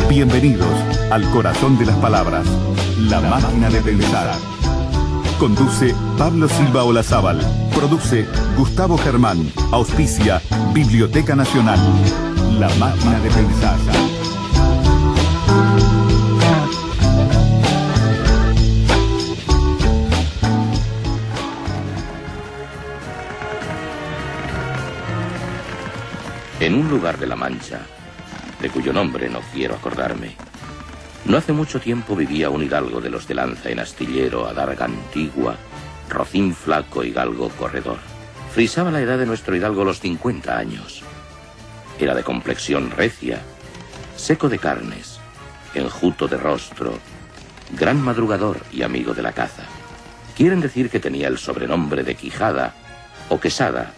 Bienvenidos al corazón de las palabras, La Máquina de Pensar. Conduce Pablo Silva Olazábal. Produce Gustavo Germán. Auspicia Biblioteca Nacional. La Máquina de Pensar. En un lugar de La Mancha, de cuyo nombre no quiero acordarme, no hace mucho tiempo vivía un hidalgo de los de lanza en astillero, adarga antigua, rocín flaco y galgo corredor. Frisaba la edad de nuestro hidalgo los 50 años. Era de complexión recia, seco de carnes, enjuto de rostro, gran madrugador y amigo de la caza. Quieren decir que tenía el sobrenombre de Quijada o Quesada,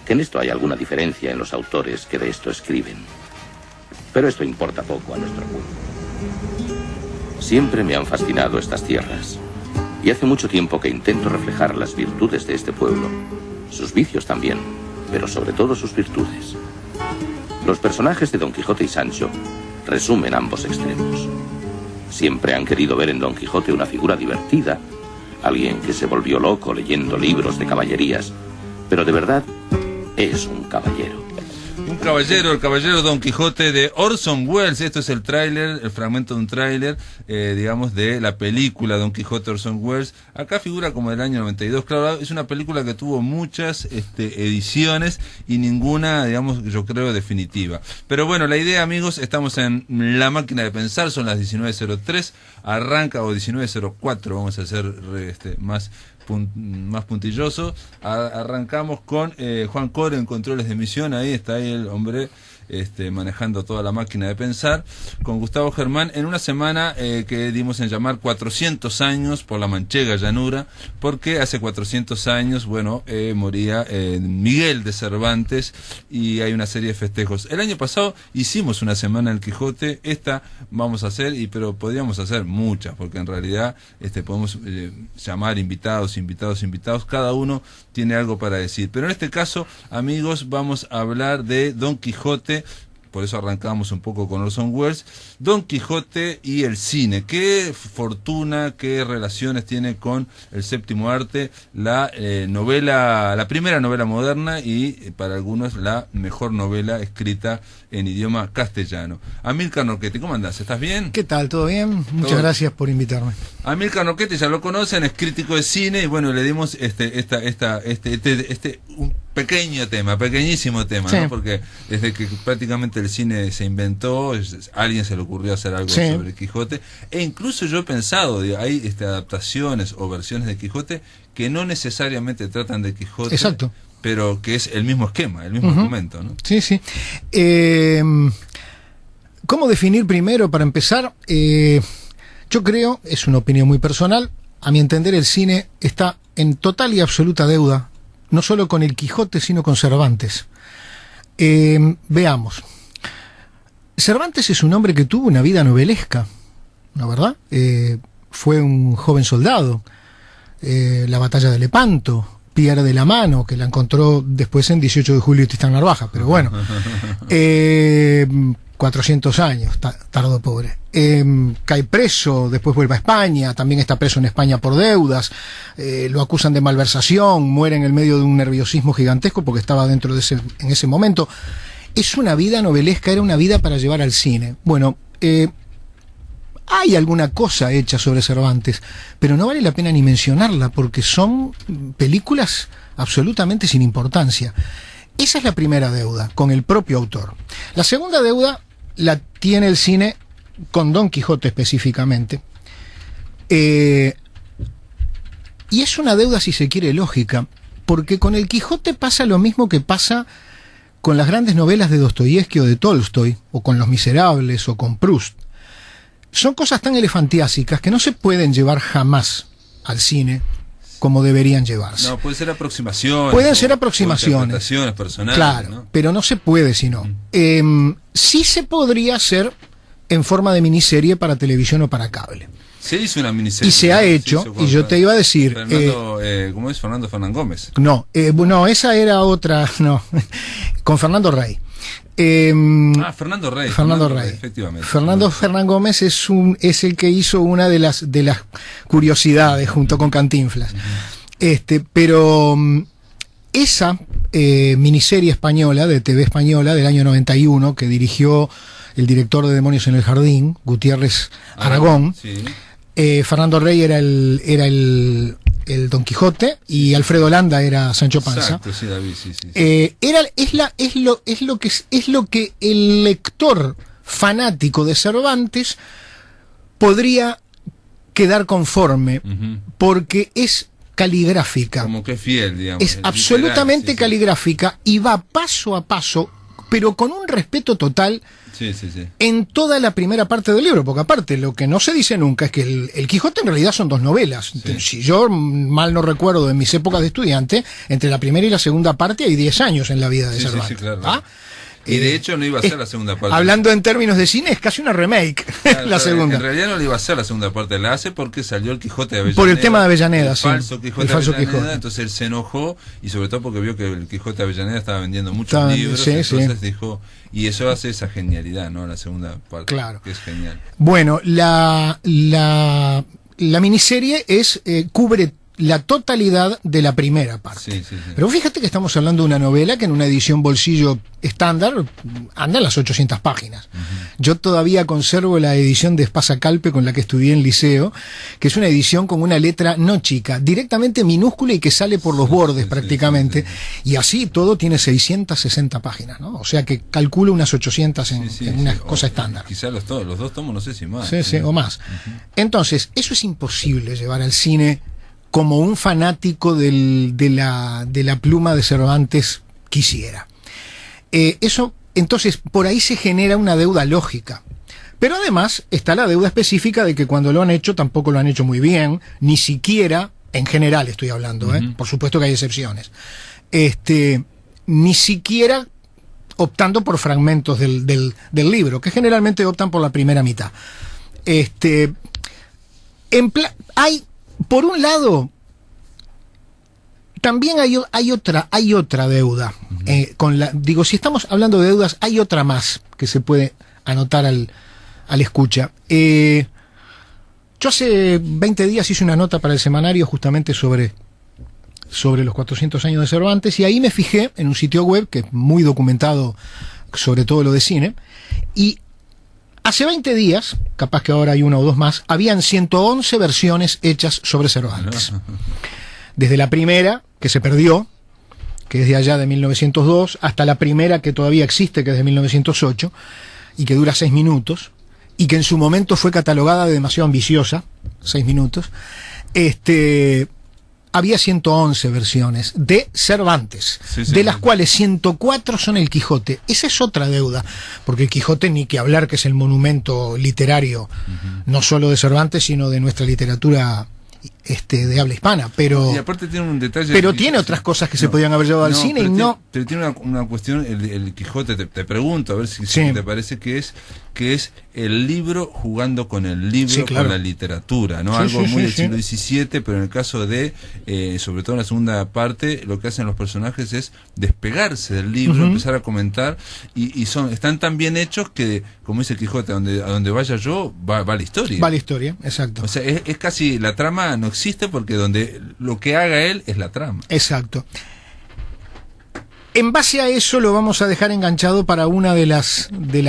que en esto hay alguna diferencia en los autores que de esto escriben. Pero esto importa poco a nuestro pueblo. Siempre me han fascinado estas tierras, y hace mucho tiempo que intento reflejar las virtudes de este pueblo, sus vicios también, pero sobre todo sus virtudes. Los personajes de Don Quijote y Sancho resumen ambos extremos. Siempre han querido ver en Don Quijote una figura divertida, alguien que se volvió loco leyendo libros de caballerías, pero de verdad es un caballero. Un caballero, el caballero Don Quijote de Orson Welles. Esto es el tráiler, el fragmento de un tráiler, digamos, de la película Don Quijote Orson Welles. Acá figura como del año 92. Claro, es una película que tuvo muchas ediciones y ninguna, digamos, yo creo, definitiva. Pero bueno, la idea, amigos, estamos en La Máquina de Pensar, son las 19:03, arranca, o 19:04, vamos a hacer más puntilloso. Arrancamos con Juan Core en controles de emisión. Ahí está el hombre manejando toda la máquina de pensar, con Gustavo Germán, en una semana que dimos en llamar 400 años por la manchega llanura, porque hace 400 años, bueno, moría Miguel de Cervantes, y hay una serie de festejos. El año pasado hicimos una semana del Quijote, esta vamos a hacer, pero podríamos hacer muchas, porque en realidad podemos llamar invitados, cada uno tiene algo para decir. Pero en este caso, amigos, vamos a hablar de Don Quijote. Por eso arrancamos un poco con Orson Welles. Don Quijote y el cine. ¿Qué fortuna, qué relaciones tiene con el séptimo arte? La primera novela moderna, y para algunos la mejor novela escrita en idioma castellano. Amílcar Norchetti, ¿cómo andás? ¿Estás bien? ¿Qué tal? ¿Todo bien? Muchas gracias por invitarme. Amílcar Norchetti ya lo conocen, es crítico de cine, y bueno, le dimos un pequeñísimo tema, sí, ¿no? Porque desde que prácticamente el cine se inventó, alguien se le ocurrió hacer algo, sí, sobre Quijote, e incluso yo he pensado, hay adaptaciones o versiones de Quijote que no necesariamente tratan de Quijote. Exacto. Pero que es el mismo esquema, el mismo argumento, ¿no? Sí, sí. ¿Cómo definir primero, para empezar? Yo creo, es una opinión muy personal, a mi entender el cine está en total y absoluta deuda, no solo con el Quijote, sino con Cervantes. Veamos. Cervantes es un hombre que tuvo una vida novelesca, ¿no, verdad? Fue un joven soldado, la batalla de Lepanto, Piedra de la Mano, que la encontró después en 18 de julio y Tristán Narvaja, pero bueno, 400 años, tardó pobre. Cae preso, después vuelve a España, también está preso en España por deudas, lo acusan de malversación, muere en el medio de un nerviosismo gigantesco porque estaba dentro de en ese momento. Es una vida novelesca, era una vida para llevar al cine. Bueno, hay alguna cosa hecha sobre Cervantes, pero no vale la pena ni mencionarla porque son películas absolutamente sin importancia. Esa es la primera deuda, con el propio autor. La segunda deuda la tiene el cine con Don Quijote específicamente. Y es una deuda, si se quiere, lógica, porque con el Quijote pasa lo mismo que pasa con las grandes novelas de Dostoyevski o de Tolstoy, o con Los Miserables, o con Proust. Son cosas tan elefantiásicas que no se pueden llevar jamás al cine como deberían llevarse. No, pueden ser aproximaciones. Pueden ser aproximaciones. Interpretaciones personales. Claro, ¿no? Pero no se puede, sino. Sí se podría hacer en forma de miniserie para televisión o para cable. Se hizo una miniserie. Y se ha hecho, y yo te iba a decir... ¿Cómo es? Fernando Fernán Gómez. No, esa era otra, no, con Fernando Rey. Fernando Rey. Fernando Rey. Efectivamente. Fernando Fernán Gómez es el que hizo una de las curiosidades junto con Cantinflas. Pero esa miniserie española, de TV española, del año 91, que dirigió el director de Demonios en el Jardín, Gutiérrez Aragón, sí. Fernando Rey era el Don Quijote y Alfredo Landa era Sancho Panza. Exacto, sí, David, sí. Es lo que el lector fanático de Cervantes podría quedar conforme, porque es caligráfica. Como que fiel, digamos. Es absolutamente caligráfica y va paso a paso, pero con un respeto total. Sí. En toda la primera parte del libro, porque aparte lo que no se dice nunca es que el Quijote en realidad son 2 novelas. Sí. Si yo mal no recuerdo, en mis épocas de estudiante, entre la primera y la segunda parte hay 10 años en la vida de Cervantes. Sí, claro. ¿Ah? Y de hecho no iba a ser la segunda parte. Hablando en términos de cine, es casi una remake, la segunda. En realidad no le iba a ser la segunda parte, la hace porque salió el Quijote de Avellaneda. Por el tema de Avellaneda, sí. El falso Quijote. Entonces él se enojó, y sobre todo porque vio que el Quijote de Avellaneda estaba vendiendo muchos libros, entonces dijo, y eso hace esa genialidad, ¿no? La segunda parte, claro, que es genial. Bueno, la miniserie cubre la totalidad de la primera parte. Sí. Pero fíjate que estamos hablando de una novela que en una edición bolsillo estándar anda en las 800 páginas. Yo todavía conservo la edición de Espasa-Calpe con la que estudié en liceo, que es una edición con una letra no chica, directamente minúscula y que sale por los bordes prácticamente. Y así todo tiene 660 páginas, ¿no? O sea que calculo unas 800 en una cosa estándar. Quizás los 2 tomos, no sé si más. Sí, o más. Entonces, eso es imposible llevar al cine como un fanático de la pluma de Cervantes quisiera. Eso, entonces, por ahí se genera una deuda lógica. Pero además está la deuda específica de que cuando lo han hecho tampoco lo han hecho muy bien, ni siquiera, en general estoy hablando, por supuesto que hay excepciones, ni siquiera optando por fragmentos del libro, que generalmente optan por la primera mitad. Hay, por un lado, también hay otra deuda. Si estamos hablando de deudas, hay otra más que se puede anotar al escucha. Yo hace 20 días hice una nota para el semanario justamente sobre los 400 años de Cervantes, y ahí me fijé en un sitio web que es muy documentado sobre todo lo de cine, y hace 20 días, capaz que ahora hay 1 o 2 más, habían 111 versiones hechas sobre Cervantes. Desde la primera, que se perdió, que es de allá de 1902, hasta la primera que todavía existe, que es de 1908, y que dura 6 minutos, y que en su momento fue catalogada de demasiado ambiciosa, 6 minutos, había 111 versiones de Cervantes, de las cuales 104 son el Quijote. Esa es otra deuda, porque el Quijote, ni que hablar, que es el monumento literario, no solo de Cervantes, sino de nuestra literatura de habla hispana, pero y aparte tiene un detalle, pero tiene otras cosas que se podían haber llevado al cine y no. Pero tiene una cuestión, el Quijote, te pregunto, a ver si te parece que es el libro jugando con el libro, con la literatura, ¿no? Algo muy del siglo XVII, pero en el caso de, sobre todo en la segunda parte, lo que hacen los personajes es despegarse del libro, empezar a comentar, y están tan bien hechos que, como dice el Quijote, a donde vaya yo, va la historia. Va la historia, exacto. O sea, es casi, la trama no existe, porque donde lo que haga él es la trama. Exacto. En base a eso lo vamos a dejar enganchado para una de las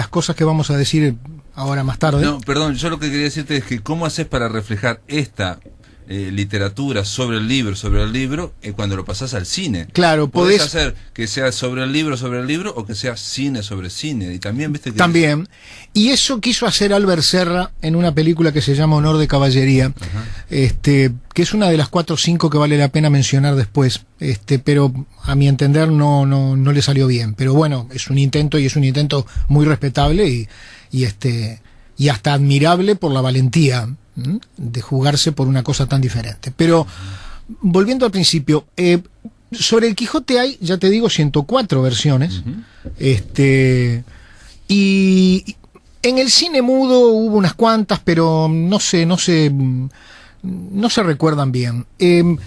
cosas que vamos a decir ahora más tarde. No, perdón, yo lo que quería decirte es que ¿cómo haces para reflejar esta literatura sobre el libro cuando lo pasás al cine? Claro, podés hacer que sea sobre el libro o que sea cine sobre cine, y también viste que también y eso quiso hacer Albert Serra en una película que se llama Honor de Caballería, que es una de las 4 o 5 que vale la pena mencionar después, pero a mi entender no le salió bien, pero bueno, es un intento, y es un intento muy respetable y hasta admirable por la valentía de jugarse por una cosa tan diferente. Pero volviendo al principio, sobre el Quijote hay, ya te digo, 104 versiones, y en el cine mudo hubo unas cuantas, pero no se recuerdan bien. En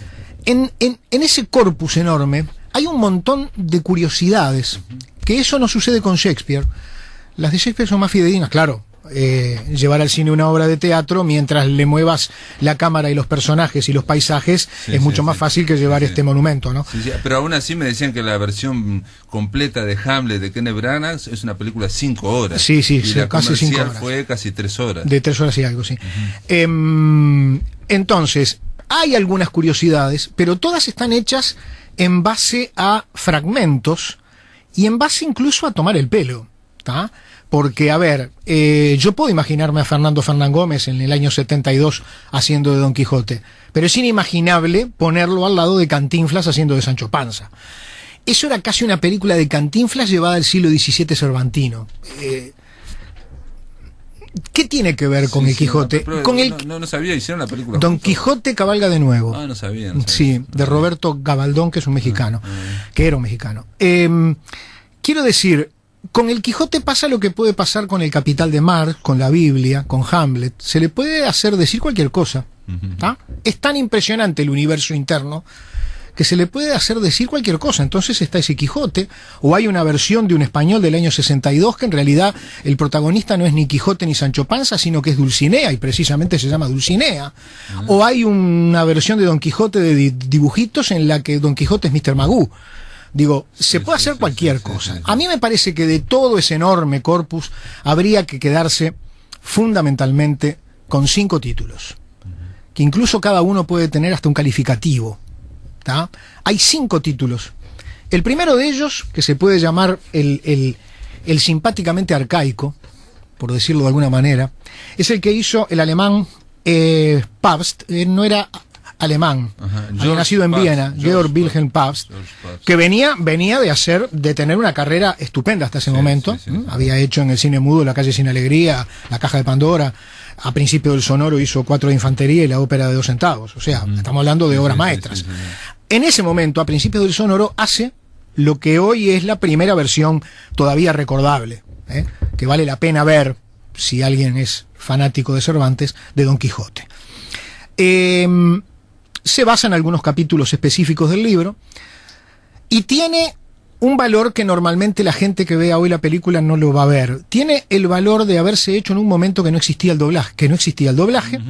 ese corpus enorme hay un montón de curiosidades que eso no sucede con Shakespeare. Las de Shakespeare son más fidedignas, claro. Llevar al cine una obra de teatro mientras le muevas la cámara y los personajes y los paisajes es mucho más fácil que llevar este monumento, ¿no? Pero aún así me decían que la versión completa de Hamlet de Kenneth Branagh es una película 5 horas. Sí, y la casi 5 horas. Fue casi 3 horas. De 3 horas y algo, sí. Entonces, hay algunas curiosidades, pero todas están hechas en base a fragmentos y en base incluso a tomar el pelo, ¿tá? Porque, a ver, yo puedo imaginarme a Fernando Fernán Gómez en el año 72 haciendo de Don Quijote, pero es inimaginable ponerlo al lado de Cantinflas haciendo de Sancho Panza. Eso era casi una película de Cantinflas llevada al siglo XVII cervantino. ¿Qué tiene que ver con el Quijote? No sabía, hicieron la película. Don Quijote cabalga de nuevo. No sabía. Sí, de Roberto Gabaldón, que es un mexicano, que era un mexicano. Quiero decir, con el Quijote pasa lo que puede pasar con el Capital de Mar, con la Biblia, con Hamlet. Se le puede hacer decir cualquier cosa. ¿Tá? Es tan impresionante el universo interno que se le puede hacer decir cualquier cosa. Entonces está ese Quijote, o hay una versión de un español del año 62 que en realidad el protagonista no es ni Quijote ni Sancho Panza, sino que es Dulcinea, y precisamente se llama Dulcinea. O hay una versión de Don Quijote de dibujitos en la que Don Quijote es Mr. Magoo. Digo, se puede hacer cualquier cosa. A mí me parece que de todo ese enorme corpus habría que quedarse fundamentalmente con 5 títulos, que incluso cada uno puede tener hasta un calificativo. ¿Tá? Hay 5 títulos. El primero de ellos, que se puede llamar el simpáticamente arcaico, por decirlo de alguna manera, es el que hizo el alemán Pabst. No era alemán, había nacido en Viena, Georg Wilhelm Pabst, que venía de tener una carrera estupenda hasta ese momento. Había hecho en el cine mudo La calle sin alegría, La caja de Pandora. A principio del sonoro hizo 4 de infantería y la ópera de 2 centavos. O sea, estamos hablando de obras maestras. En ese momento, a principios del sonoro, hace lo que hoy es la primera versión todavía recordable, que vale la pena ver si alguien es fanático de Cervantes, de Don Quijote. Se basa en algunos capítulos específicos del libro y tiene un valor que normalmente la gente que vea hoy la película no lo va a ver. Tiene el valor de haberse hecho en un momento que no existía el doblaje,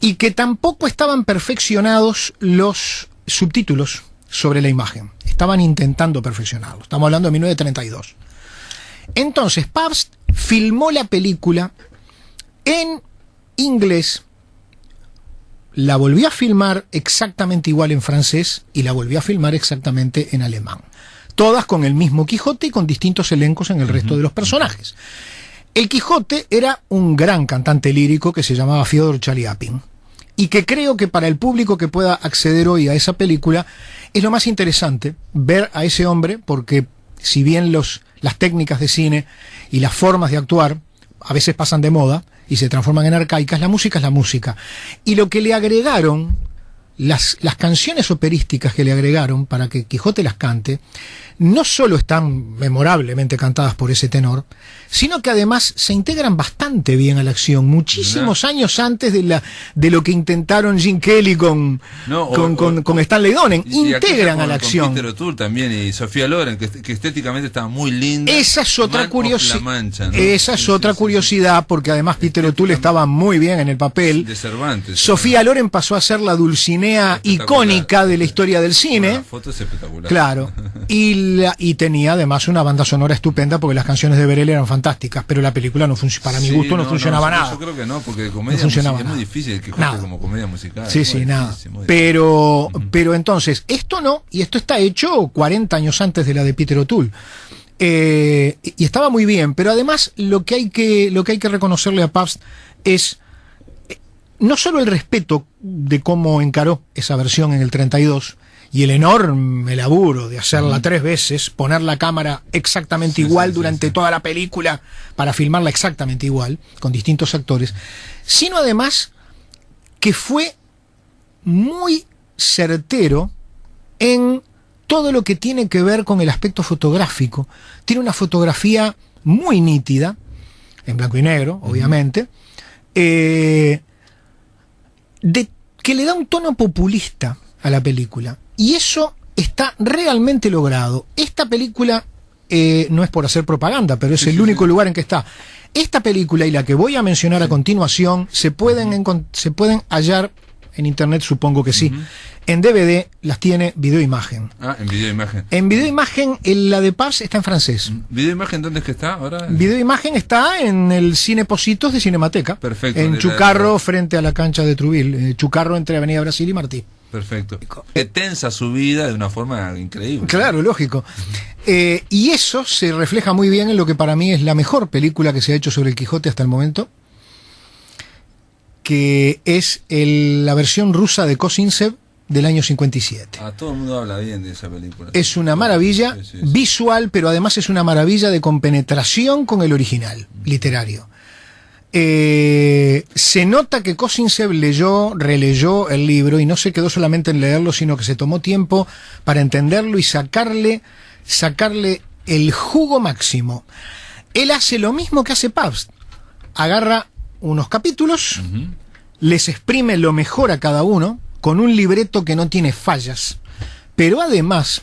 y que tampoco estaban perfeccionados los subtítulos sobre la imagen. Estaban intentando perfeccionarlo. Estamos hablando de 1932. Entonces, Pabst filmó la película en inglés, la volvió a filmar exactamente igual en francés y la volvió a filmar exactamente en alemán. Todas con el mismo Quijote y con distintos elencos en el resto de los personajes. El Quijote era un gran cantante lírico que se llamaba Fyodor Chaliapin, y que creo que para el público que pueda acceder hoy a esa película es lo más interesante ver a ese hombre, porque si bien las técnicas de cine y las formas de actuar a veces pasan de moda y se transforman en arcaicas, la música es la música. Y lo que le agregaron, las canciones operísticas que le agregaron para que Quijote las cante, no solo están memorablemente cantadas por ese tenor, sino que además se integran bastante bien a la acción, muchísimos años antes de lo que intentaron Gene Kelly con Stanley Donen. Integran a la acción. Con Peter O'Toole también y Sofía Loren, que estéticamente estaba muy linda. Esa es otra curiosidad. ¿No? Esa es otra curiosidad, porque además Peter O'Toole estaba muy bien en el papel. De Cervantes. Sofía Loren pasó a ser la Dulcinea icónica de la historia del cine. La foto es espectacular. Claro. Y tenía además una banda sonora estupenda, porque las canciones de Berel eran fantásticas, pero la película no para mi gusto no funcionaba nada. Yo creo que no, porque comedia no funcionaba musical, es muy difícil que juegue como comedia musical. Sí, nada. Pero entonces, esto no, y esto está hecho 40 años antes de la de Peter O'Toole. Y estaba muy bien, pero además lo que hay que reconocerle a Pabst es no solo el respeto de cómo encaró esa versión en el 32, y el enorme laburo de hacerla 3 veces, poner la cámara exactamente igual durante toda la película para filmarla exactamente igual, con distintos actores, sino además que fue muy certero en todo lo que tiene que ver con el aspecto fotográfico. Tiene una fotografía muy nítida, en blanco y negro, obviamente, que le da un tono populista a la película. Y eso está realmente logrado. Esta película no es por hacer propaganda, pero es el único lugar en que está. Esta película y la que voy a mencionar a continuación se pueden hallar en internet, supongo que sí. En DVD las tiene Videoimagen. Ah, en Videoimagen. En Videoimagen, la de Paz está en francés. ¿Videoimagen dónde es que está ahora? Videoimagen está en el Cine Positos de Cinemateca. Perfecto. En Chucarro, frente a la cancha de Truville. Chucarro entre Avenida Brasil y Martí. Perfecto. Que tensa su vida de una forma increíble. Claro, lógico. Y eso se refleja muy bien en lo que para mí es la mejor película que se ha hecho sobre el Quijote hasta el momento, que es la versión rusa de Kozintsev del año 57. Todo el mundo habla bien de esa película. Es una maravilla visual, pero además es una maravilla de compenetración con el original literario. Se nota que Kozintsev releyó el libro y no se quedó solamente en leerlo, sino que se tomó tiempo para entenderlo y sacarle el jugo máximo. Él hace lo mismo que hace Pabst. Agarra unos capítulos, les exprime lo mejor a cada uno, con un libreto que no tiene fallas, pero además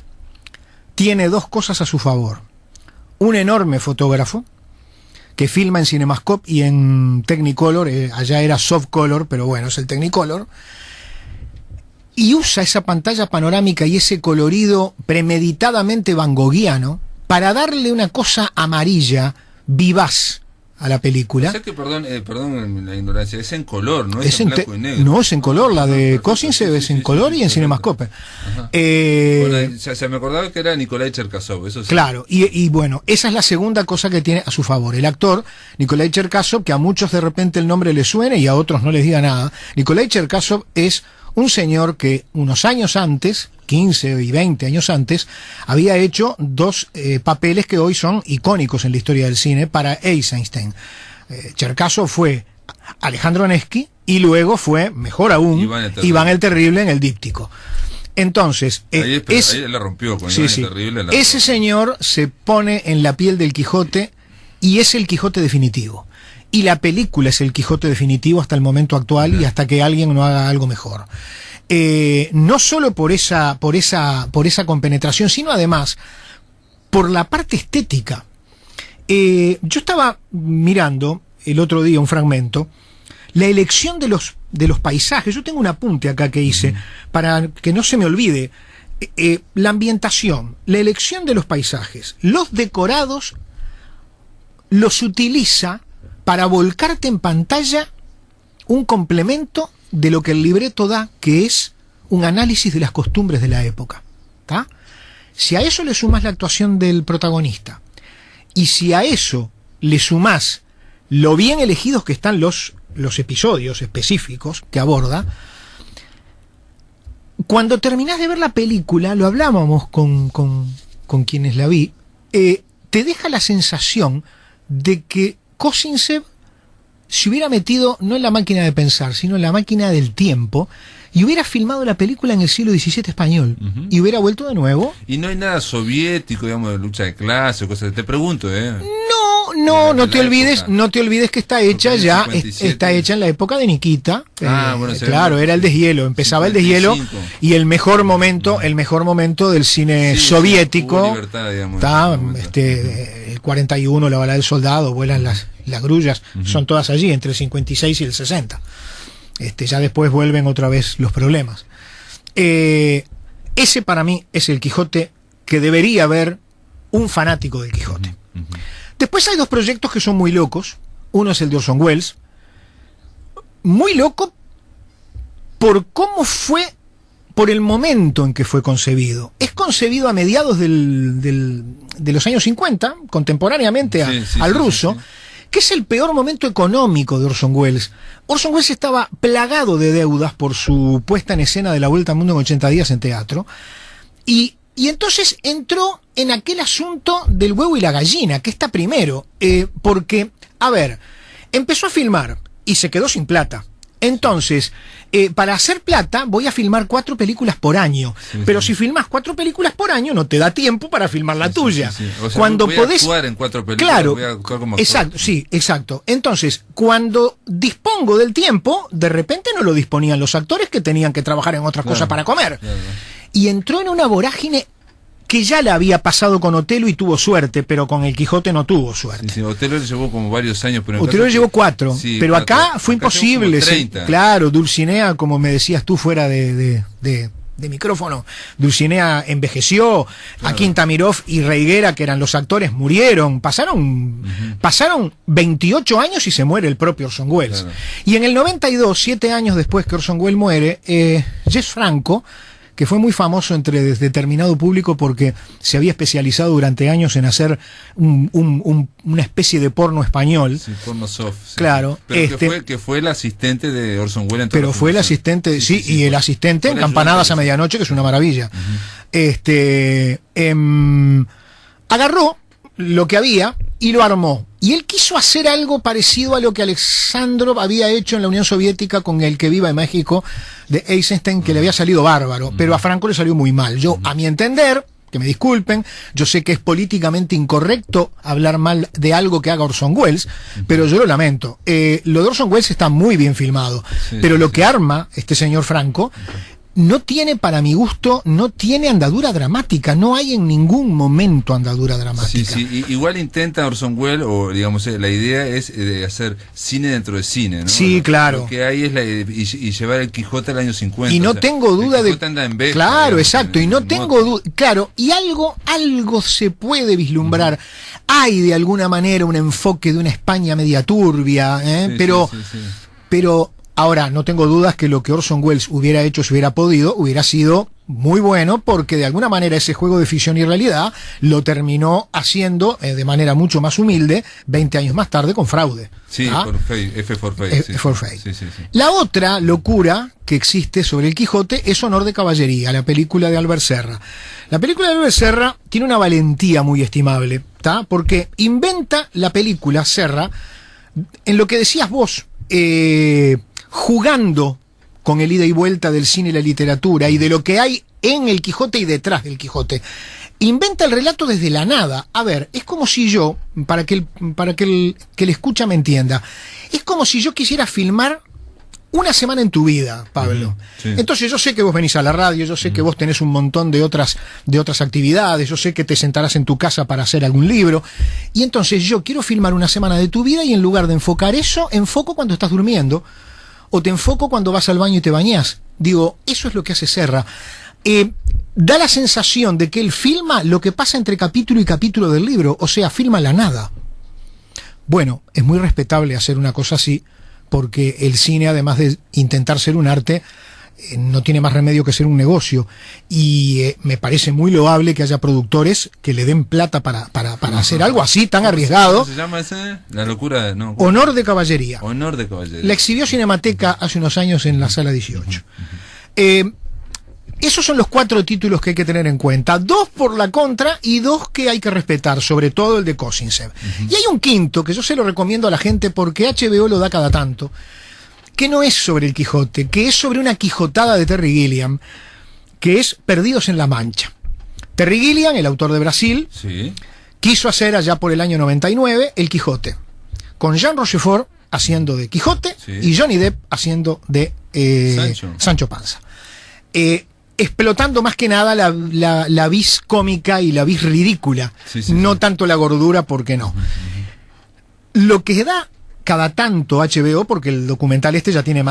tiene dos cosas a su favor. Un enorme fotógrafo, que filma en Cinemascope y en Technicolor, allá era Soft Color, pero bueno, es el Technicolor, y usa esa pantalla panorámica y ese colorido premeditadamente vangoghiano para darle una cosa amarilla, vivaz a la película. O sea que, perdón la ignorancia, es en color, no es en blanco y negro. No, es en color, la de Kozintsev es en color y en Cinemascope. Se me acordaba que era Nikolai Cherkasov, eso sí. Claro, y bueno, esa es la segunda cosa que tiene a su favor. El actor, Nikolai Cherkasov, que a muchos de repente el nombre les suene y a otros no les diga nada. Nikolai Cherkasov es un señor que unos años antes, 15 y 20 años antes, había hecho dos papeles que hoy son icónicos en la historia del cine para Eisenstein. Cherkasov fue Alejandro Nevsky y luego fue, mejor aún, Iván el Terrible en El Díptico. Entonces, ahí la rompió con Iván el Terrible. Ese señor se pone en la piel del Quijote y es el Quijote definitivo. Y la película es el Quijote definitivo hasta el momento actual y hasta que alguien no haga algo mejor. No solo por esa compenetración, sino además por la parte estética. Yo estaba mirando el otro día un fragmento, la elección de los paisajes. Yo tengo un apunte acá que hice para que no se me olvide. La ambientación, la elección de los paisajes, los decorados, los utiliza para volcarte en pantalla un complemento de lo que el libreto da, que es un análisis de las costumbres de la época. ¿Tá? Si a eso le sumas la actuación del protagonista, y si a eso le sumás lo bien elegidos que están los episodios específicos que aborda, cuando terminás de ver la película, lo hablábamos con quienes la vi, te deja la sensación de que Kozintsev se hubiera metido no en la máquina de pensar, sino en la máquina del tiempo y hubiera filmado la película en el siglo XVII español y hubiera vuelto de nuevo. Y no hay nada soviético, digamos, de lucha de clase, cosas. Te pregunto, no te olvides que está hecha está hecha en la época de Nikita. Claro, era el deshielo, empezaba 95. El deshielo y el mejor momento del cine soviético. Libertad, digamos, el 41, la bala del soldado, vuelan las grullas, son todas allí, entre el 56 y el 60. Ya después vuelven otra vez los problemas. Ese para mí es el Quijote que debería ver un fanático del Quijote. Después hay dos proyectos que son muy locos. Uno es el de Orson Welles. Muy loco por cómo fue, por el momento en que fue concebido. Es concebido a mediados de los años 50, contemporáneamente al ruso, que es el peor momento económico de Orson Welles. Orson Welles estaba plagado de deudas por su puesta en escena de La Vuelta al Mundo en 80 días en teatro. Y entonces entró en aquel asunto del huevo y la gallina, que está primero, porque, empezó a filmar y se quedó sin plata. Entonces, para hacer plata voy a filmar 4 películas por año, pero si filmas 4 películas por año no te da tiempo para filmar la tuya. O sea, cuando voy podés a actuar en 4 películas, claro, voy a actuar como actor. Exacto. Entonces, cuando dispongo del tiempo, de repente no lo disponían los actores que tenían que trabajar en otras cosas para comer. Y entró en una vorágine que ya la había pasado con Otelo y tuvo suerte, pero con el Quijote no tuvo suerte. Sí, sí, Otelo le llevó como varios años, pero Otelo le llevó 4, sí, pero 4. acá fue imposible. 30. Claro, Dulcinea, como me decías tú fuera de micrófono, Dulcinea envejeció, claro. Akin Tamirov y Reiguera, que eran los actores, murieron, pasaron 28 años y se muere el propio Orson Welles. Claro. Y en el 92, 7 años después que Orson Welles muere, Jess Franco, que fue muy famoso entre determinado público porque se había especializado durante años en hacer una especie de porno español. Sí, porno soft. Sí, claro. Pero que fue el asistente de Orson Welles. Pero fue el asistente, sí, y el asistente en Campanadas a Medianoche, que es una maravilla. Agarró lo que había y lo armó. Y él quiso hacer algo parecido a lo que Alexandrov había hecho en la Unión Soviética con El que viva en México de Eisenstein, que le había salido bárbaro, pero a Franco le salió muy mal. Yo, a mi entender, que me disculpen, yo sé que es políticamente incorrecto hablar mal de algo que haga Orson Welles, pero yo lo lamento. Lo de Orson Welles está muy bien filmado, pero lo que arma este señor Franco no tiene, para mi gusto, no tiene andadura dramática, no hay en ningún momento andadura dramática. Sí, igual intenta Orson Welles, o digamos, la idea es de hacer cine dentro de cine, ¿no? Sí, claro. Lo que hay es y llevar el Quijote al año 50. Y no tengo duda de... Anda en Beja, claro, digamos, exacto, y no tengo duda... Claro, y algo se puede vislumbrar. Hay de alguna manera un enfoque de una España media turbia, pero... Ahora, no tengo dudas que lo que Orson Welles hubiera hecho, si hubiera podido, hubiera sido muy bueno, porque de alguna manera ese juego de ficción y realidad lo terminó haciendo de manera mucho más humilde 20 años más tarde con Fraude. Sí, F for Fate. Sí. La otra locura que existe sobre el Quijote es Honor de Caballería, la película de Albert Serra. La película de Albert Serra tiene una valentía muy estimable, ¿tá? Porque inventa la película Serra en lo que decías vos, jugando con el ida y vuelta del cine y la literatura y de lo que hay en el Quijote y detrás del Quijote. Inventa el relato desde la nada. A ver, es como si yo, para que el escucha me entienda, es como si yo quisiera filmar una semana en tu vida, Pablo. Sí. Entonces yo sé que vos venís a la radio, yo sé que vos tenés un montón de otras actividades, yo sé que te sentarás en tu casa para hacer algún libro, y entonces yo quiero filmar una semana de tu vida y en lugar de enfocar eso, enfoco cuando estás durmiendo, o te enfoco cuando vas al baño y te bañás. Digo, eso es lo que hace Serra. Da la sensación de que él filma lo que pasa entre capítulo y capítulo del libro, o sea, filma la nada. Bueno, es muy respetable hacer una cosa así, porque el cine, además de intentar ser un arte, no tiene más remedio que ser un negocio, y me parece muy loable que haya productores que le den plata para hacer algo así tan arriesgado. ¿Cómo se llama ese? La locura, no. Honor de Caballería. Honor de Caballería. La exhibió Cinemateca hace unos años en la sala 18. Esos son los 4 títulos que hay que tener en cuenta, 2 por la contra y 2 que hay que respetar, sobre todo el de Kosinsev. Y hay un quinto que yo se lo recomiendo a la gente porque HBO lo da cada tanto, que no es sobre el Quijote, que es sobre una quijotada de Terry Gilliam, que es Perdidos en la Mancha. Terry Gilliam, el autor de Brasil, quiso hacer allá por el año 99 el Quijote, con Jean Rochefort haciendo de Quijote y Johnny Depp haciendo de Sancho Panza. Explotando más que nada la vis cómica y la vis ridícula, no tanto la gordura, porque no. Lo que da cada tanto HBO, porque el documental este ya tiene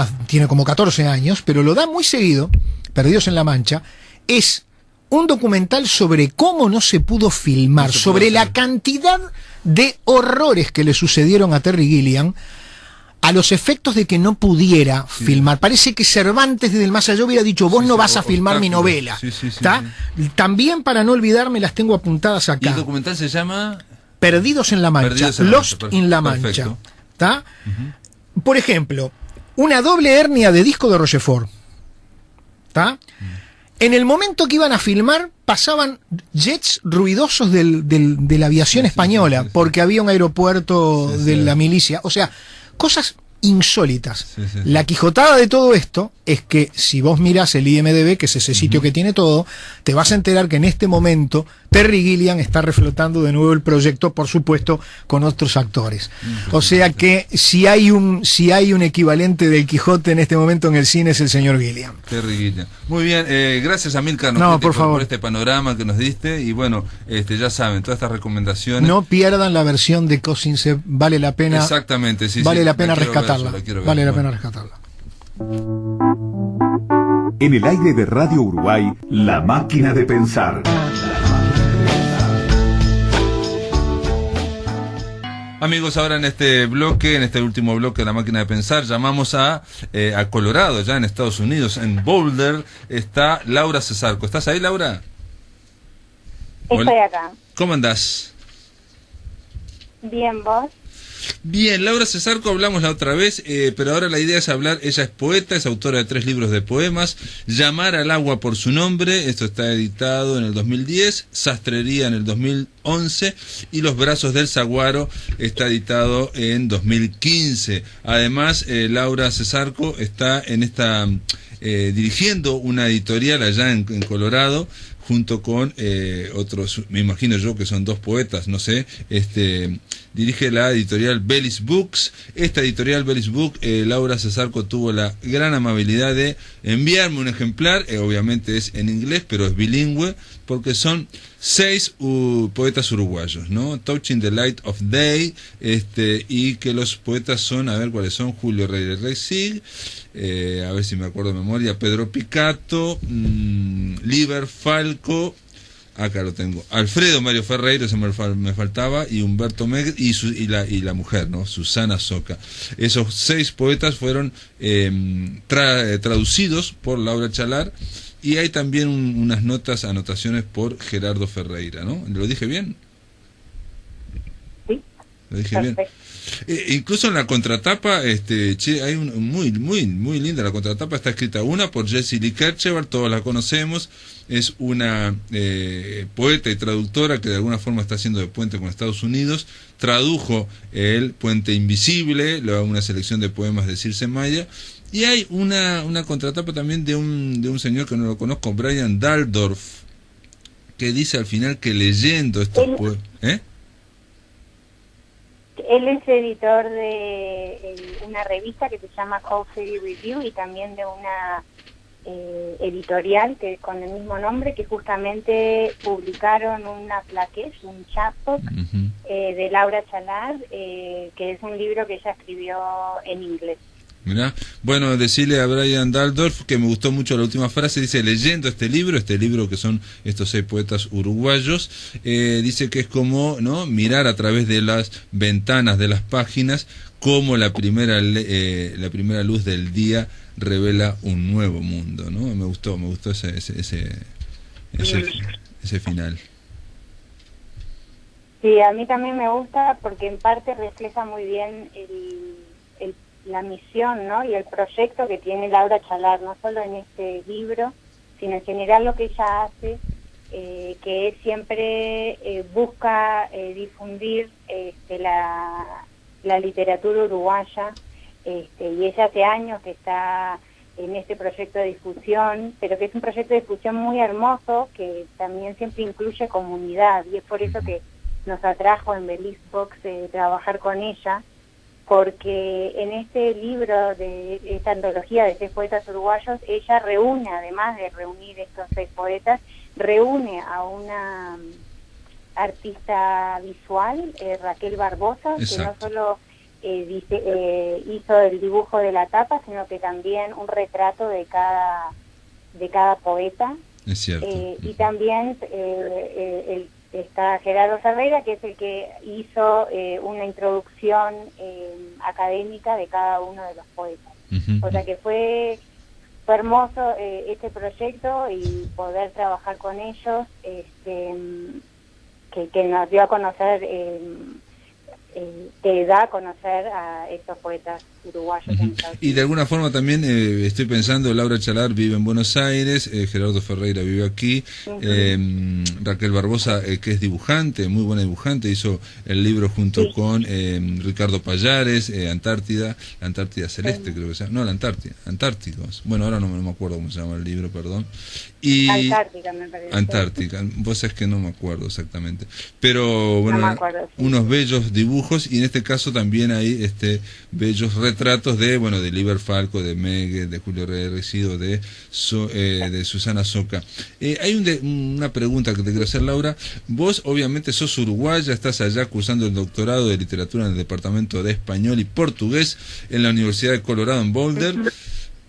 como 14 años, pero lo da muy seguido, Perdidos en la Mancha, es un documental sobre cómo no se pudo filmar, sobre la cantidad de horrores que le sucedieron a Terry Gilliam, a los efectos de que no pudiera filmar. Parece que Cervantes desde el más allá hubiera dicho, vos no vas a filmar mi novela. También, para no olvidarme, las tengo apuntadas acá. ¿Y el documental se llama? Perdidos en la Mancha, Lost in la Mancha. ¿Tá? Por ejemplo, una doble hernia de disco de Rochefort. ¿Tá? En el momento que iban a filmar, pasaban jets ruidosos de la aviación española, porque había un aeropuerto de la milicia. O sea, cosas insólitas. La quijotada de todo esto es que si vos mirás el IMDb, que es ese sitio que tiene todo, te vas a enterar que en este momento Terry Gilliam está reflotando de nuevo el proyecto, por supuesto, con otros actores. O sea que si hay un equivalente del Quijote en este momento en el cine es el señor Gilliam. Terry Gilliam. Muy bien, gracias a Amílcar por favor, por este panorama que nos diste, y bueno, ya saben, todas estas recomendaciones. No pierdan la versión de Kosince, vale la pena. Exactamente, sí, vale sí, la pena rescatarla. Vale la pena rescatarla. En el aire de Radio Uruguay, La Máquina de Pensar. Amigos, ahora en este último bloque de La Máquina de Pensar, llamamos a Colorado, ya en Estados Unidos, en Boulder, está Laura Cesarco. ¿Estás ahí, Laura? Estoy acá. ¿Cómo andás? Bien, ¿vos? Bien, Laura Cesarco hablamos la otra vez, pero ahora la idea es hablar. Ella es poeta, es autora de 3 libros de poemas: Llamar al agua por su nombre, esto está editado en el 2010, Sastrería en el 2011, y Los brazos del saguaro está editado en 2015. Además, Laura Cesarco está dirigiendo una editorial allá en Colorado, junto con otros, me imagino yo que son 2 poetas, no sé, dirige la editorial Bellis Books. Esta editorial Bellis Books, Laura Cesarco tuvo la gran amabilidad de enviarme un ejemplar, obviamente es en inglés, pero es bilingüe, porque son 6 poetas uruguayos, ¿no? Touching the Light of Day, y que los poetas son, a ver cuáles son: Julio Rey Sig, a ver si me acuerdo de memoria, Pedro Picato, Liber Falco, acá lo tengo, Alfredo Mario Ferreiro, se me faltaba, y Humberto Megre, y la mujer, ¿no? Susana Soca. Esos 6 poetas fueron traducidos por Laura Chalar, y hay también unas anotaciones por Gerardo Ferreira, ¿no? ¿Lo dije bien? Sí. Lo dije bien. Incluso en la contratapa, hay muy linda la contratapa, está escrita una por Jessie Lee Kercheval, todos la conocemos, es una poeta y traductora que de alguna forma está haciendo de puente con Estados Unidos, tradujo El Puente Invisible, una selección de poemas de Circe Maya, y hay una contratapa también de un señor que no lo conozco, Brian Daldorf, que dice al final que leyendo estos poemas... Él es editor de una revista que se llama Coffee Review, y también de una editorial que con el mismo nombre, que justamente publicaron una plaquette, un chapbook de Laura Chalar, que es un libro que ella escribió en inglés. Mirá, bueno, decirle a Brian Daldorf que me gustó mucho la última frase, dice: leyendo este libro que son estos 6 poetas uruguayos, dice que es como, ¿no?, mirar a través de las ventanas de las páginas, como la primera luz del día revela un nuevo mundo, ¿no? Me gustó ese final. Sí, a mí también me gusta, porque en parte refleja muy bien la misión, ¿no?, y el proyecto que tiene Laura Chalar, no solo en este libro, sino en general lo que ella hace, que es siempre busca difundir la literatura uruguaya, y ella hace años que está en este proyecto de difusión, pero que es un proyecto de difusión muy hermoso, que también siempre incluye comunidad, y es por eso que nos atrajo en Bellis Books trabajar con ella, porque en este libro, de esta antología de 6 poetas uruguayos, ella reúne, además de reunir estos 6 poetas, reúne a una artista visual, Raquel Barbosa, exacto, que no solo hizo el dibujo de la tapa, sino que también un retrato de cada poeta. Es cierto. Y también está Gerardo Ferreira, que es el que hizo una introducción académica de cada uno de los poetas. O sea que fue hermoso este proyecto, y poder trabajar con ellos, que nos dio a conocer que da a conocer a estos poetas uruguayos. En Estados Y de alguna forma también estoy pensando, Laura Chalar vive en Buenos Aires, Gerardo Ferreira vive aquí, Raquel Barbosa, que es dibujante, muy buena dibujante, hizo el libro junto con Ricardo Pallares, Antártida, la Antártida Celeste creo que se llama, no, la Antárticos, bueno, ahora no me acuerdo cómo se llama el libro, perdón. Y Antártica, me parece. Antártica, vos sabés que no me acuerdo exactamente, pero bueno, No me acuerdo, sí. Unos bellos dibujos, y en este caso también hay bellos retratos de Liber Falco, de Megue, de Julio Recido, de Susana Soca. Hay una pregunta que te quiero hacer, Laura. Vos obviamente sos uruguaya, estás allá cursando el doctorado de literatura en el departamento de español y portugués en la Universidad de Colorado en Boulder.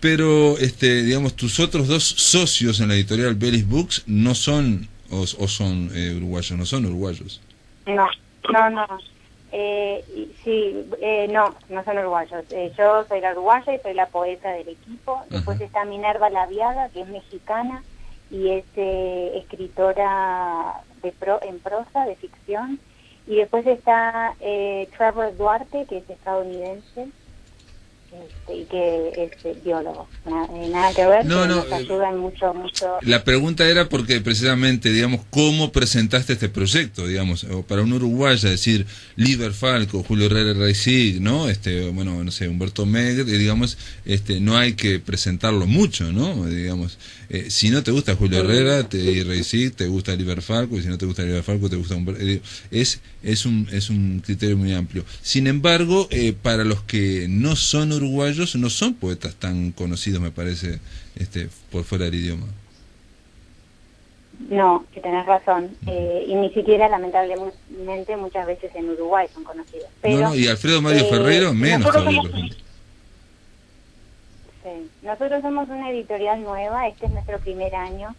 Pero, digamos, tus otros dos socios en la editorial Bellis Books no son, o son uruguayos, no son uruguayos. No. No son uruguayos. Yo soy la uruguaya y soy la poeta del equipo. Después está Minerva Laviaga, que es mexicana y es escritora en prosa, de ficción. Y después está Trevor Duarte, que es estadounidense. Y que es biólogo, nada que ver, nos ayudan mucho. La pregunta era porque precisamente, digamos, ¿cómo presentaste este proyecto? Digamos, para un uruguaya decir Liber Falco, Julio Herrera Reisig, ¿no? No sé, Humberto Megre, digamos, no hay que presentarlo mucho, ¿no? Digamos, si no te gusta Julio Herrera y Reisig, te gusta Liber Falco, y si no te gusta Liber Falco, te gusta Humberto. Es un criterio muy amplio. Sin embargo, para los que no son uruguayos, no son poetas tan conocidos, me parece, por fuera del idioma. No, que tenés razón. Y ni siquiera, lamentablemente, muchas veces en Uruguay son conocidos. Pero, y Alfredo Mario Ferrero, menos todavía, por ejemplo. Sí. Nosotros somos una editorial nueva, este es nuestro primer año.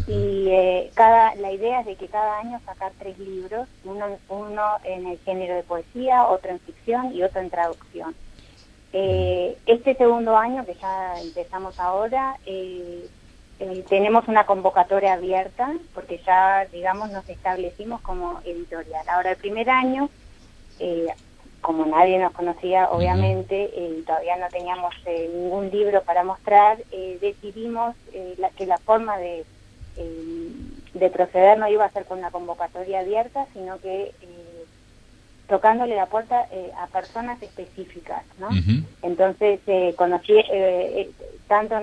Y la idea es de que cada año sacar 3 libros, uno en el género de poesía, otro en ficción y otro en traducción. Este segundo año, que ya empezamos ahora, tenemos una convocatoria abierta, porque ya, digamos, nos establecimos como editorial. Ahora, el primer año, como nadie nos conocía, obviamente, y todavía no teníamos ningún libro para mostrar, decidimos que la forma de proceder no iba a ser con una convocatoria abierta, sino que tocándole la puerta a personas específicas, ¿no? Entonces conocí tanto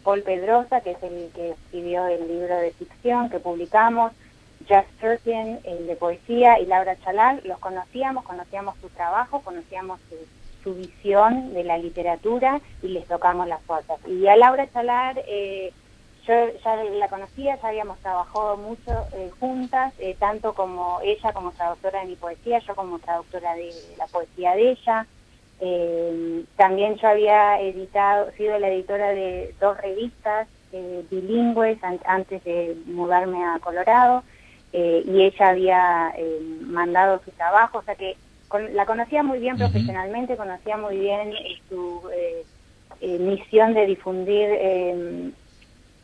Paul Pedrosa, que es el que escribió el libro de ficción que publicamos, Jeff Turpin, el de poesía, y Laura Chalar. Los conocíamos su trabajo, conocíamos su visión de la literatura y les tocamos las puertas. Y a Laura Chalar yo ya la conocía, ya habíamos trabajado mucho juntas, tanto como ella como traductora de mi poesía, yo como traductora de la poesía de ella. También yo había sido la editora de 2 revistas bilingües antes de mudarme a Colorado, y ella había mandado su trabajo, o sea que la conocía muy bien profesionalmente, conocía muy bien su misión de difundir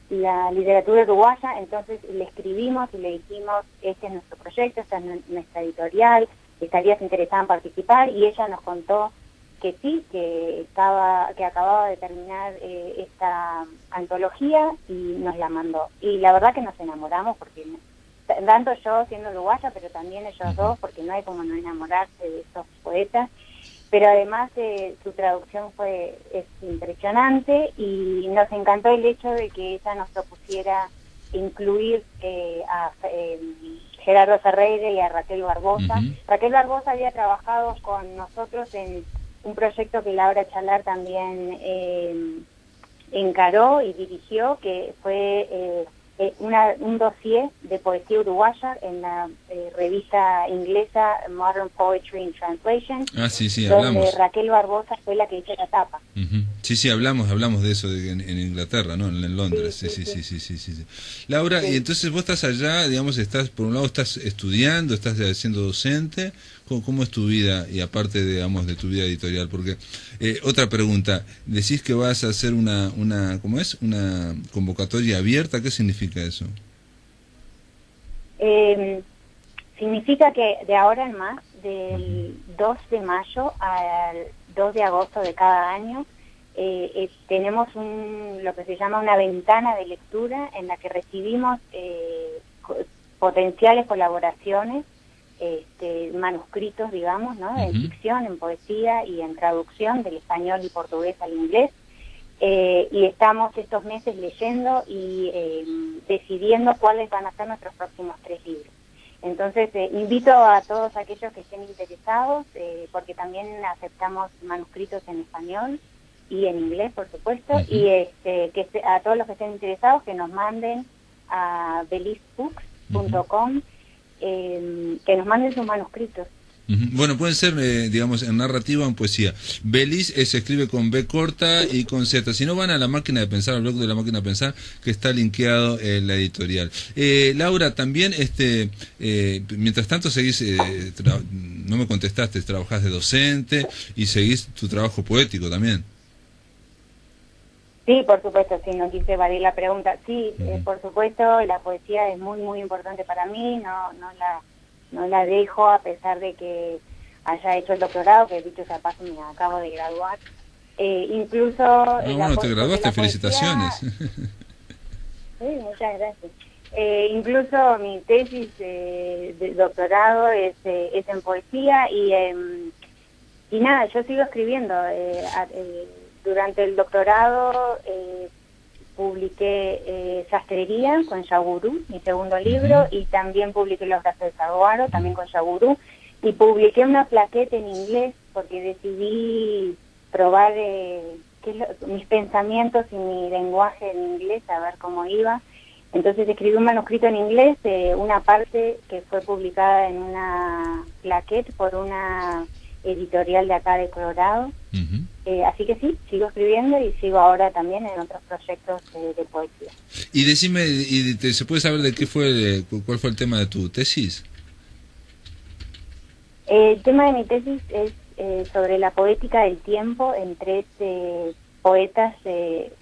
la literatura uruguaya. Entonces le escribimos y le dijimos, este es nuestro proyecto, esta es nuestra editorial, estarías interesada en participar, y ella nos contó que sí, que acababa de terminar esta antología y nos la mandó. Y la verdad que nos enamoramos, porque tanto yo siendo uruguaya, pero también ellos dos, porque no hay como no enamorarse de estos poetas. Pero además su traducción es impresionante, y nos encantó el hecho de que ella nos propusiera incluir a Gerardo Ferreira y a Raquel Barbosa. Raquel Barbosa había trabajado con nosotros en un proyecto que Laura Chalar también encaró y dirigió, que fue un dossier de poesía uruguaya en la revista inglesa Modern Poetry in Translation, sí, donde hablamos. Raquel Barbosa fue la que hizo la tapa. Sí, hablamos de eso en Inglaterra, ¿no? En Londres. Sí. Laura, y entonces vos estás allá, digamos, por un lado estás estudiando, estás siendo docente. ¿Cómo es tu vida? Y aparte, digamos, de tu vida editorial, porque otra pregunta, decís que vas a hacer una ¿cómo es? Una convocatoria abierta, ¿qué significa eso? Significa que de ahora en más, del 2 de mayo al 2 de agosto de cada año. Tenemos lo que se llama una ventana de lectura en la que recibimos potenciales colaboraciones, manuscritos, digamos, ¿no? En ficción, en poesía y en traducción del español y portugués al inglés. Y estamos estos meses leyendo y decidiendo cuáles van a ser nuestros próximos 3 libros. Entonces, invito a todos aquellos que estén interesados, porque también aceptamos manuscritos en español y en inglés, por supuesto, y a todos los que estén interesados que nos manden a belizbooks.com, que nos manden sus manuscritos. Bueno, pueden ser, digamos, en narrativa o en poesía. Beliz se escribe con B corta y con Z. Si no, van a La Máquina de Pensar, al blog de La Máquina de Pensar, que está linkeado en la editorial. Laura, también, mientras tanto seguís, no me contestaste, trabajás de docente y seguís tu trabajo poético también. Sí, por supuesto, sí, no quise evadir la pregunta. Sí, por supuesto, la poesía es muy, muy importante para mí, no la dejo a pesar de que haya hecho el doctorado, que dicho sea paso me acabo de graduar. Incluso... bueno, te graduaste, felicitaciones. Sí, muchas gracias. Incluso mi tesis de doctorado es en poesía y nada, yo sigo escribiendo. Durante el doctorado publiqué Sastrería con Yagurú, mi segundo libro, y también publiqué Los brazos de Saguaro, también con Yagurú, y publiqué una plaqueta en inglés porque decidí probar mis pensamientos y mi lenguaje en inglés, a ver cómo iba. Entonces escribí un manuscrito en inglés, una parte que fue publicada en una plaqueta por una editorial de acá de Colorado. Así que sí, sigo escribiendo y sigo ahora también en otros proyectos de poesía. Y decime, ¿se puede saber cuál fue el tema de tu tesis? El tema de mi tesis es sobre la poética del tiempo en 3 poetas,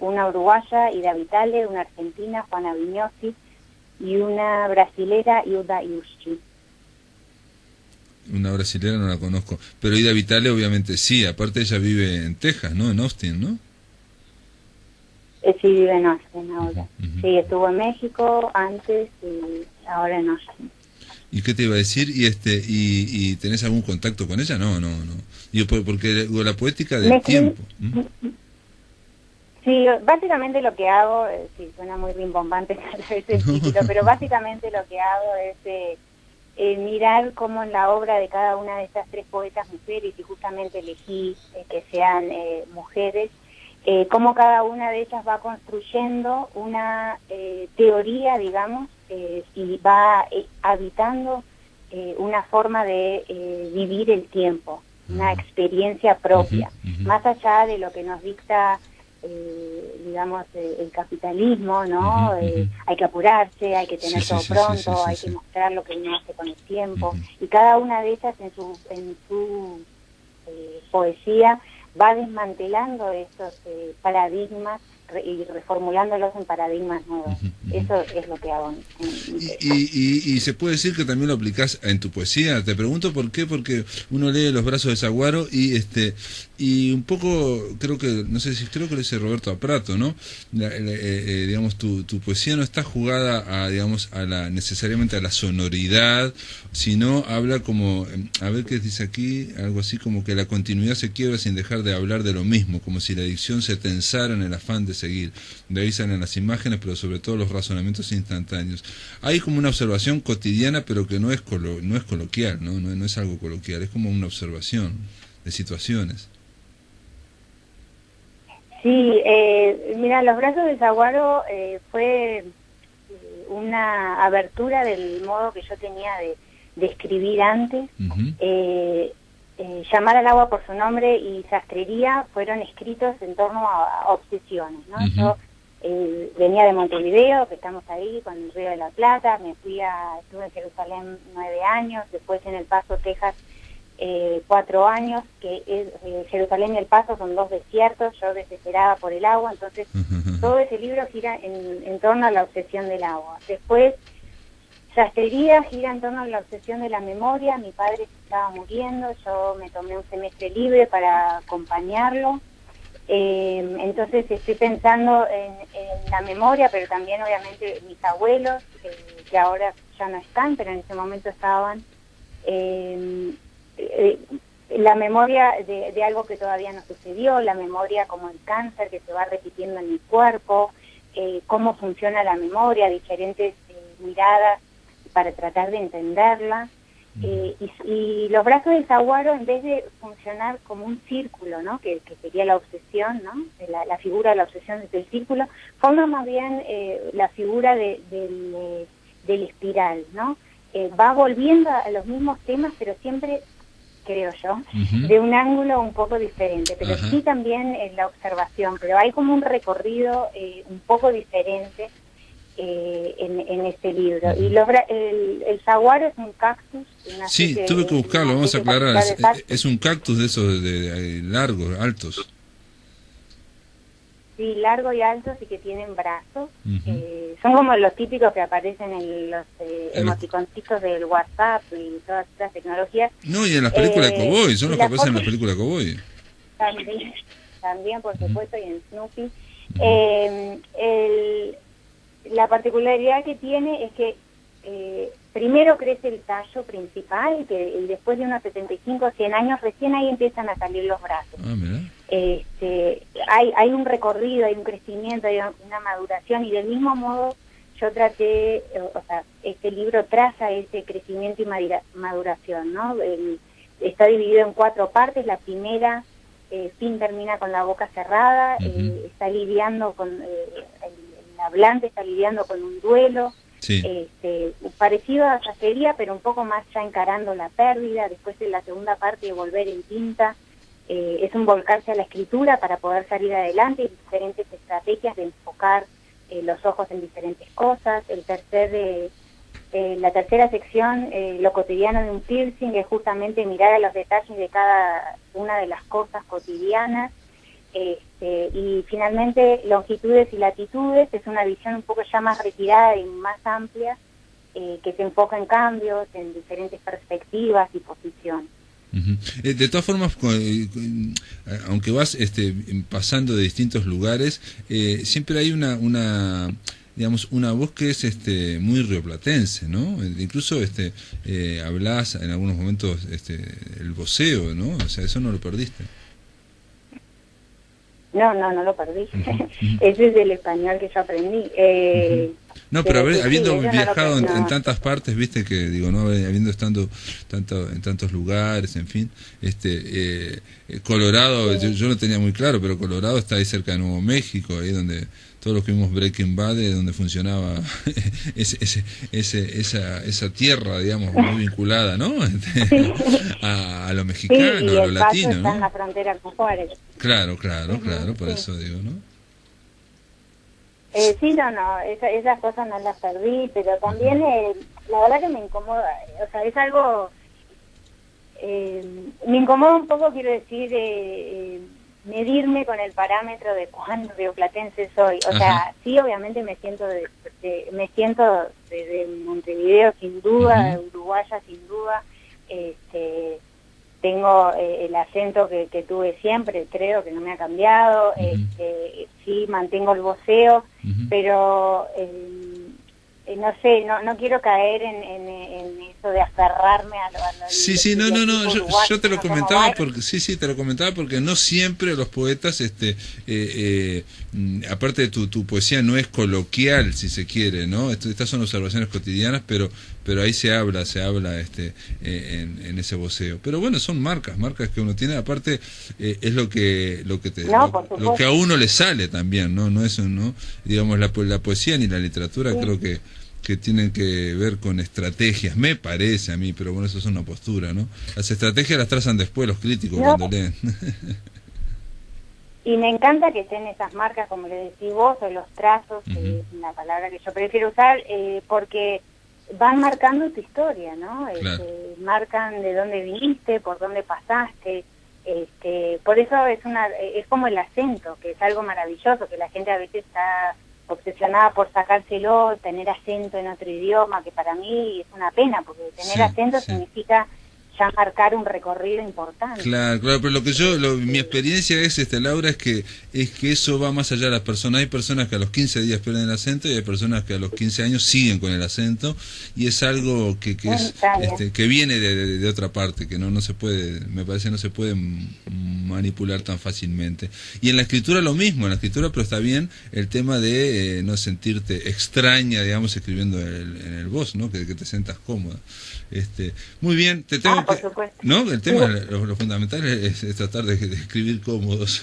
una uruguaya, Ida Vitale, una argentina, Juana Viñosi, y una brasilera, Hilda Iuschi. Una brasilera no la conozco, pero Ida Vitale obviamente sí, aparte ella vive en Texas, ¿no? En Austin, ¿no? Sí, vive en Austin ahora. Sí, estuvo en México antes y ahora en Austin. ¿Y qué te iba a decir? ¿Y tenés algún contacto con ella? No. Digo, porque la poética del tiempo. Sí, básicamente lo que hago, sí, suena muy rimbombante tal vez el título, pero básicamente lo que hago es... mirar cómo en la obra de cada una de estas 3 poetas mujeres, y justamente elegí que sean mujeres, cómo cada una de ellas va construyendo una teoría, digamos, y va habitando una forma de vivir el tiempo, una experiencia propia, más allá de lo que nos dicta digamos, el capitalismo, ¿no? Hay que apurarse, hay que tener todo pronto, hay que mostrar lo que uno hace con el tiempo, y cada una de ellas en su poesía va desmantelando estos paradigmas y reformulándolos en paradigmas nuevos. Eso es lo que hago. Y se puede decir que también lo aplicás en tu poesía. Te pregunto por qué, porque uno lee Los brazos de Saguaro y un poco creo que lo dice Roberto Aprato, ¿no? Digamos, tu poesía no está jugada necesariamente a la sonoridad, sino habla como, a ver qué dice aquí, algo así como que la continuidad se quiebra sin dejar de hablar de lo mismo, como si la dicción se tensara en el afán de seguir. De ahí salen las imágenes, pero sobre todo los razonamientos instantáneos. Hay como una observación cotidiana, pero que no es coloquial, no es algo coloquial, es como una observación de situaciones. Sí, mira, Los brazos de Saguaro fue una abertura del modo que yo tenía de escribir antes. Llamar al agua por su nombre y Sastrería fueron escritos en torno a obsesiones, ¿no? Yo venía de Montevideo, que estamos ahí con el Río de la Plata, estuve en Jerusalén 9 años, después en El Paso, Texas, 4 años, Jerusalén y El Paso son 2 desiertos, yo desesperada por el agua, entonces todo ese libro gira en torno a la obsesión del agua. Después Yacería gira en torno a la obsesión de la memoria. Mi padre se estaba muriendo, yo me tomé un semestre libre para acompañarlo. Entonces estoy pensando en la memoria, pero también obviamente mis abuelos, que ahora ya no están, pero en ese momento estaban. La memoria de algo que todavía no sucedió, la memoria como el cáncer que se va repitiendo en mi cuerpo, cómo funciona la memoria, diferentes miradas para tratar de entenderla. Y los brazos del saguaro, en vez de funcionar como un círculo, ¿no? que sería la obsesión, ¿no? La figura de la obsesión desde el círculo, forma más bien la figura del espiral, ¿no? Va volviendo a los mismos temas, pero siempre, creo yo, de un ángulo un poco diferente, pero sí también en la observación, pero hay como un recorrido un poco diferente en este libro. Y el saguaro es un cactus. Sí, tuve que buscarlo, vamos a aclarar. Es un cactus de esos de largos, altos. Sí, largos y altos y que tienen brazos. Son como los típicos que aparecen en los emoticoncitos del WhatsApp y todas estas tecnologías. No, y en las películas de Cowboy, son los que aparecen en las películas de Cowboy. También, por supuesto, y en Snoopy. La particularidad que tiene es que primero crece el tallo principal y después de unos 75 o 100 años recién ahí empiezan a salir los brazos. Hay un recorrido, hay un crecimiento, hay una maduración, y del mismo modo yo traté, este libro traza ese crecimiento y maduración, ¿no? Está dividido en 4 partes. La primera, Finn termina con la boca cerrada, está lidiando con el hablante, está lidiando con un duelo, parecido a Yacería, pero un poco más ya encarando la pérdida. Después en la segunda parte, de volver en tinta, es un volcarse a la escritura para poder salir adelante, y diferentes estrategias de enfocar los ojos en diferentes cosas. La tercera sección, lo cotidiano de un piercing, es justamente mirar a los detalles de cada una de las cosas cotidianas. Y finalmente, longitudes y latitudes, es una visión un poco ya más retirada y más amplia, que se enfoca en cambios, en diferentes perspectivas y posiciones. De todas formas, aunque vas pasando de distintos lugares, siempre hay digamos, una voz que es muy rioplatense, ¿no? Incluso hablas en algunos momentos el voceo, ¿no? O sea, eso no lo perdiste. No lo perdí. Ese es el español que yo aprendí. No, pero habiendo viajado en tantas partes, viste que, digo, no habiendo estado en tantos lugares, en fin, Colorado, yo no tenía muy claro, pero Colorado está ahí cerca de Nuevo México, ahí donde todos los que vimos Breaking Bad, donde funcionaba esa tierra, digamos, muy vinculada, ¿no? a lo mexicano, a lo latino, ¿no? Está en la frontera con Juárez. Claro, por eso digo, ¿no? Esas cosas no las perdí, pero también la verdad que me incomoda, o sea, es algo, me incomoda un poco, quiero decir, medirme con el parámetro de cuán rioplatense soy. O sea, sí, obviamente me siento de Montevideo sin duda, uruguaya sin duda, tengo el acento que tuve siempre, creo que no me ha cambiado, sí mantengo el voceo, pero no sé, no quiero caer en eso de aferrarme a lo yo te lo comentaba porque te lo comentaba porque no siempre los poetas aparte de tu poesía no es coloquial, si se quiere, ¿no? Estas son observaciones cotidianas, pero ahí se habla en ese voceo. Pero bueno, son marcas que uno tiene, aparte es lo que a uno le sale también, no es no, digamos, la poesía ni la literatura, creo que tienen que ver con estrategias, me parece a mí, pero bueno, eso es una postura, ¿no? Las estrategias las trazan después los críticos cuando leen. Y me encanta que estén esas marcas, como le decís vos, o los trazos, que es una palabra que yo prefiero usar, porque van marcando tu historia, ¿no? Claro. Marcan de dónde viniste, por dónde pasaste, por eso es como el acento, que es algo maravilloso, que la gente a veces está obsesionada por sacárselo, tener acento en otro idioma, que para mí es una pena, porque tener acento significa ya marcar un recorrido importante. Claro, pero mi experiencia es, Laura, es que eso va más allá de las personas. Hay personas que a los 15 días pierden el acento y hay personas que a los 15 años siguen con el acento, y es algo que viene de otra parte, que no se puede, me parece, no se puede manipular tan fácilmente. Y en la escritura lo mismo, pero está bien el tema de no sentirte extraña, digamos, escribiendo en el voz, ¿no? Que te sientas cómoda. Muy bien, te tengo por supuesto. ¿no? El tema, lo fundamental es tratar de escribir cómodos.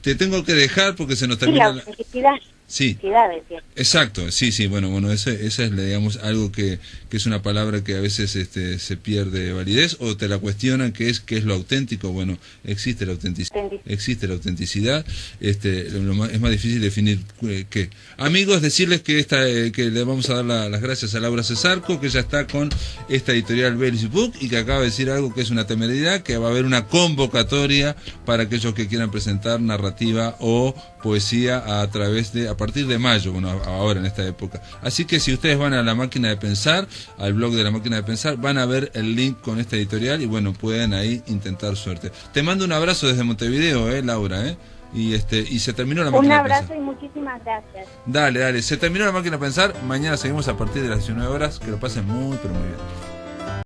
Te tengo que dejar porque se nos termina. La autenticidad. Sí, exacto, sí, bueno, esa es, digamos, algo que es una palabra que a veces se pierde validez, o te la cuestionan, qué es lo auténtico. Bueno, existe la autenticidad, es más difícil definir qué. Amigos, decirles que le vamos a dar las gracias a Laura Cesarco, que ya está con esta editorial Bellis Book, y que acaba de decir algo que es una temeridad, que va a haber una convocatoria para aquellos que quieran presentar narrativa o poesía a partir de mayo, bueno, ahora en esta época. Así que si ustedes van a La Máquina de Pensar, al blog de La Máquina de Pensar, van a ver el link con esta editorial y bueno, pueden ahí intentar suerte. Te mando un abrazo desde Montevideo, Laura, y se terminó La Máquina de Pensar. Un abrazo y muchísimas gracias. Dale, se terminó La Máquina de Pensar. Mañana seguimos a partir de las 19 horas. Que lo pasen muy, pero muy bien.